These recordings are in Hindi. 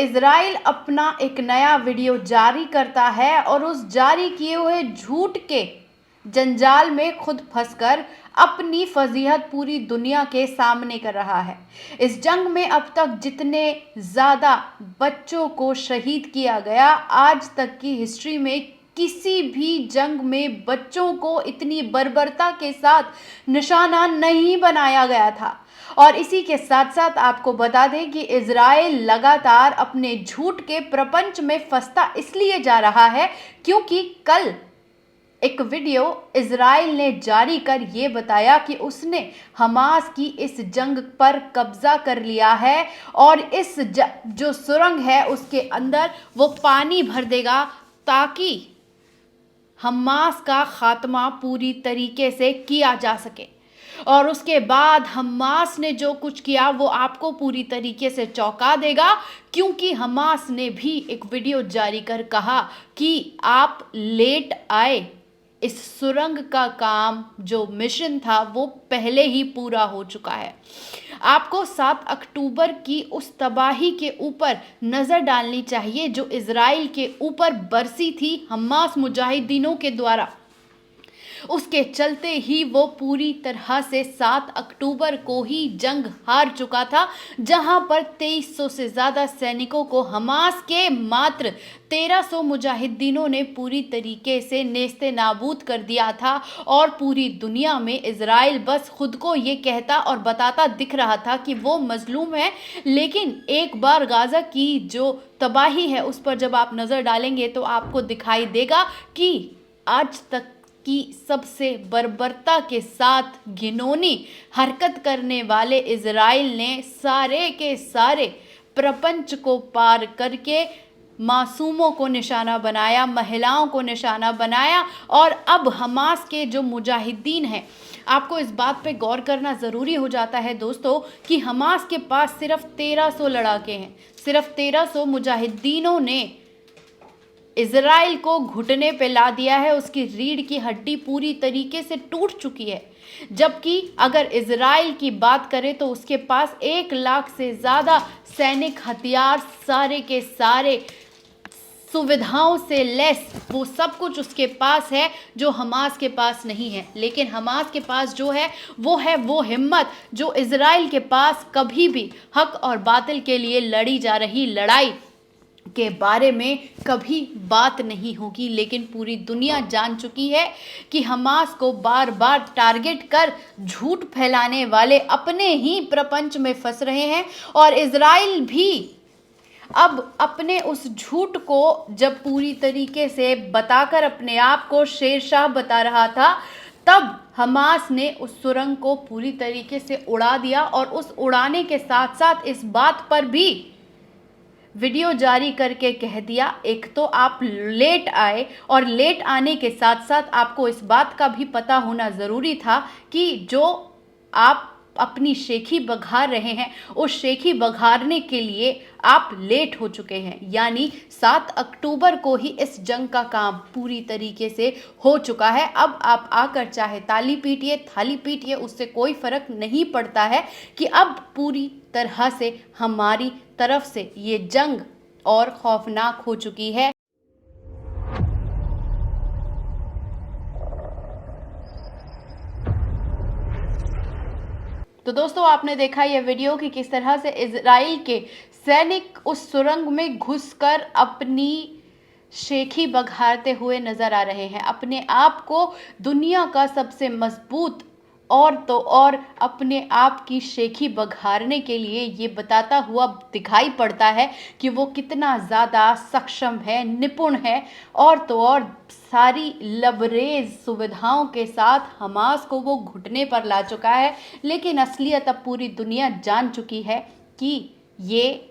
इज़राइल अपना एक नया वीडियो जारी करता है और उस जारी किए हुए झूठ के जंजाल में खुद फंसकर अपनी फजीहत पूरी दुनिया के सामने कर रहा है। इस जंग में अब तक जितने ज़्यादा बच्चों को शहीद किया गया, आज तक की हिस्ट्री में किसी भी जंग में बच्चों को इतनी बर्बरता के साथ निशाना नहीं बनाया गया था। और इसी के साथ साथ आपको बता दें कि इज़राइल लगातार अपने झूठ के प्रपंच में फंसता इसलिए जा रहा है क्योंकि कल एक वीडियो इज़राइल ने जारी कर ये बताया कि उसने हमास की इस जंग पर कब्जा कर लिया है और इस जो सुरंग है उसके अंदर वो पानी भर देगा ताकि हमास का खात्मा पूरी तरीके से किया जा सके। और उसके बाद हमास ने जो कुछ किया वो आपको पूरी तरीके से चौंका देगा, क्योंकि हमास ने भी एक वीडियो जारी कर कहा कि आप लेट आए, इस सुरंग का काम जो मिशन था वो पहले ही पूरा हो चुका है। आपको 7 अक्टूबर की उस तबाही के ऊपर नज़र डालनी चाहिए जो इज़राइल के ऊपर बरसी थी हमास मुजाहिदीनों के द्वारा। उसके चलते ही वो पूरी तरह से 7 अक्टूबर को ही जंग हार चुका था, जहां पर 2300 से ज़्यादा सैनिकों को हमास के मात्र 1300 मुजाहिदीनों ने पूरी तरीके से नेस्ते नाबूद कर दिया था। और पूरी दुनिया में इज़राइल बस खुद को ये कहता और बताता दिख रहा था कि वो मजलूम है। लेकिन एक बार गाज़ा की जो तबाही है उस पर जब आप नज़र डालेंगे तो आपको दिखाई देगा कि आज तक की सबसे बर्बरता के साथ घिनौनी हरकत करने वाले इज़राइल ने सारे के सारे प्रपंच को पार करके मासूमों को निशाना बनाया, महिलाओं को निशाना बनाया। और अब हमास के जो मुजाहिदीन हैं, आपको इस बात पे गौर करना ज़रूरी हो जाता है दोस्तों कि हमास के पास सिर्फ 1300 लड़ाके हैं। सिर्फ 1300 मुजाहिदीनों ने इज़राइल को घुटने पे ला दिया है, उसकी रीढ़ की हड्डी पूरी तरीके से टूट चुकी है। जबकि अगर इज़राइल की बात करें तो उसके पास 1 लाख से ज़्यादा सैनिक हथियार, सारे के सारे सुविधाओं से लेस वो सब कुछ उसके पास है जो हमास के पास नहीं है। लेकिन हमास के पास जो है वो हिम्मत जो इज़राइल के पास कभी भी हक और बातिल के लिए लड़ी जा रही लड़ाई के बारे में कभी बात नहीं होगी। लेकिन पूरी दुनिया जान चुकी है कि हमास को बार बार टारगेट कर झूठ फैलाने वाले अपने ही प्रपंच में फंस रहे हैं। और इज़राइल भी अब अपने उस झूठ को जब पूरी तरीके से बताकर अपने आप को शेरशाह बता रहा था, तब हमास ने उस सुरंग को पूरी तरीके से उड़ा दिया। और उस उड़ाने के साथ साथ इस बात पर भी वीडियो जारी करके कह दिया, एक तो आप लेट आए और लेट आने के साथ साथ आपको इस बात का भी पता होना ज़रूरी था कि जो आप अपनी शेखी बघार रहे हैं उस शेखी बघारने के लिए आप लेट हो चुके हैं। यानी 7 अक्टूबर को ही इस जंग का काम पूरी तरीके से हो चुका है। अब आप आकर चाहे ताली पीटिए, थाली पीटिए, उससे कोई फ़र्क नहीं पड़ता है कि अब पूरी तरह से हमारी तरफ से ये जंग और खौफनाक हो चुकी है। तो दोस्तों, आपने देखा यह वीडियो कि किस तरह से इज़राइल के सैनिक उस सुरंग में घुसकर अपनी शेखी बघारते हुए नज़र आ रहे हैं, अपने आप को दुनिया का सबसे मजबूत और तो और अपने आप की शेखी बघारने के लिए ये बताता हुआ दिखाई पड़ता है कि वो कितना ज़्यादा सक्षम है, निपुण है और तो और सारी लबरेज सुविधाओं के साथ हमास को वो घुटने पर ला चुका है। लेकिन असलियत अब पूरी दुनिया जान चुकी है कि ये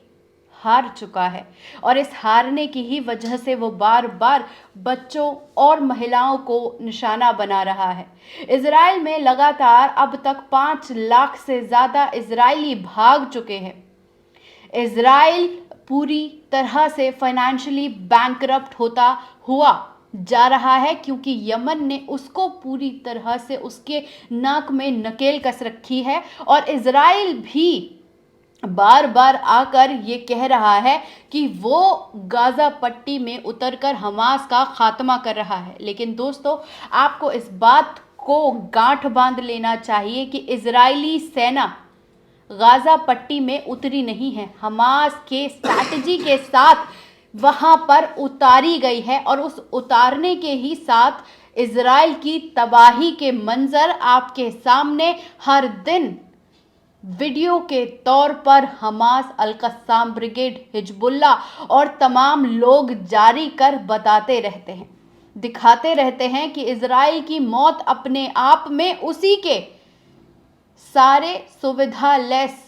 हार चुका है और इस हारने की ही वजह से वो बार बार बच्चों और महिलाओं को निशाना बना रहा है। इज़राइल में लगातार अब तक 5 लाख से ज़्यादा इज़राइली भाग चुके हैं। इज़राइल पूरी तरह से फाइनेंशियली बैंकरप्ट होता हुआ जा रहा है, क्योंकि यमन ने उसको पूरी तरह से उसके नाक में नकेल कस रखी है। और इज़राइल भी बार बार आकर ये कह रहा है कि वो गाज़ा पट्टी में उतरकर हमास का खात्मा कर रहा है। लेकिन दोस्तों, आपको इस बात को गांठ बांध लेना चाहिए कि इजरायली सेना गाज़ा पट्टी में उतरी नहीं है, हमास के स्ट्रैटेजी के साथ वहां पर उतारी गई है। और उस उतारने के ही साथ इजराइल की तबाही के मंजर आपके सामने हर दिन वीडियो के तौर पर हमास, अल कस्साम ब्रिगेड, हिजबुल्ला और तमाम लोग जारी कर बताते रहते हैं, दिखाते रहते हैं कि इजराइल की मौत अपने आप में उसी के सारे सुविधा लेस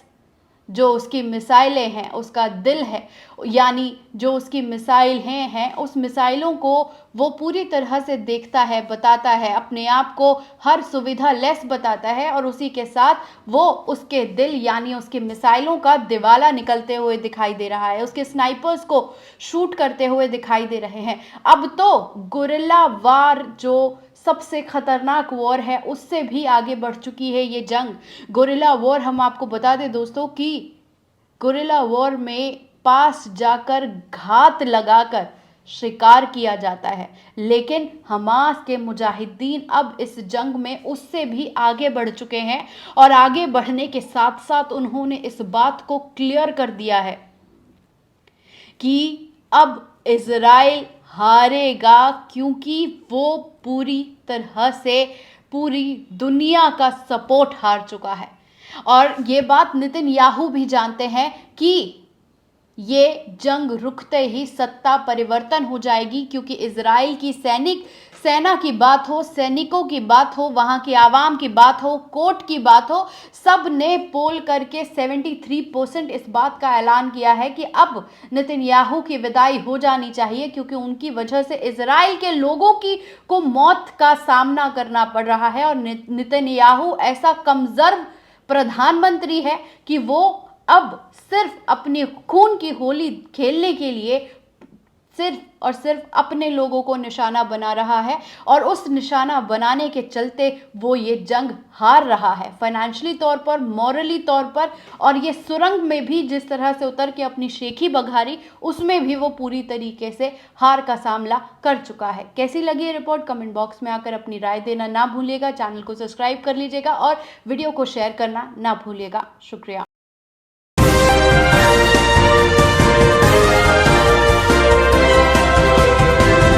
जो उसकी मिसाइलें हैं, उसका दिल है, यानी जो उसकी मिसाइल हैं उस मिसाइलों को वो पूरी तरह से देखता है, बताता है, अपने आप को हर सुविधा लेस बताता है। और उसी के साथ वो उसके दिल यानी उसकी मिसाइलों का दिवाला निकलते हुए दिखाई दे रहा है, उसके स्नाइपर्स को शूट करते हुए दिखाई दे रहे हैं। अब तो गुरिल्ला वार जो सबसे खतरनाक वॉर है उससे भी आगे बढ़ चुकी है ये जंग। गुरिल्ला वॉर, हम आपको बता दें दोस्तों कि गुरिल्ला वॉर में पास जाकर घात लगाकर शिकार किया जाता है, लेकिन हमास के मुजाहिदीन अब इस जंग में उससे भी आगे बढ़ चुके हैं। और आगे बढ़ने के साथ साथ उन्होंने इस बात को क्लियर कर दिया है कि अब इजराइल हारेगा, क्योंकि वो पूरी तरह से पूरी दुनिया का सपोर्ट हार चुका है। और ये बात नेतन्याहू भी जानते हैं कि ये जंग रुकते ही सत्ता परिवर्तन हो जाएगी, क्योंकि इजराइल की सेना की बात हो, सैनिकों की बात हो, वहां की आवाम की बात हो, कोर्ट की बात हो, सब ने पोल करके 73% इस बात का ऐलान किया है कि अब नेतन्याहू की विदाई हो जानी चाहिए, क्योंकि उनकी वजह से इजराइल के लोगों को मौत का सामना करना पड़ रहा है। और नेतन्याहू ऐसा कमजोर प्रधानमंत्री है कि वो अब सिर्फ अपने खून की होली खेलने के लिए सिर्फ और सिर्फ अपने लोगों को निशाना बना रहा है, और उस निशाना बनाने के चलते वो ये जंग हार रहा है, फाइनेंशियली तौर पर, मॉरली तौर पर। और ये सुरंग में भी जिस तरह से उतर के अपनी शेखी बघारी, उसमें भी वो पूरी तरीके से हार का सामना कर चुका है। कैसी लगी ये रिपोर्ट, कमेंट बॉक्स में आकर अपनी राय देना ना भूलिएगा। चैनल को सब्सक्राइब कर लीजिएगा और वीडियो को शेयर करना ना भूलिएगा। शुक्रिया।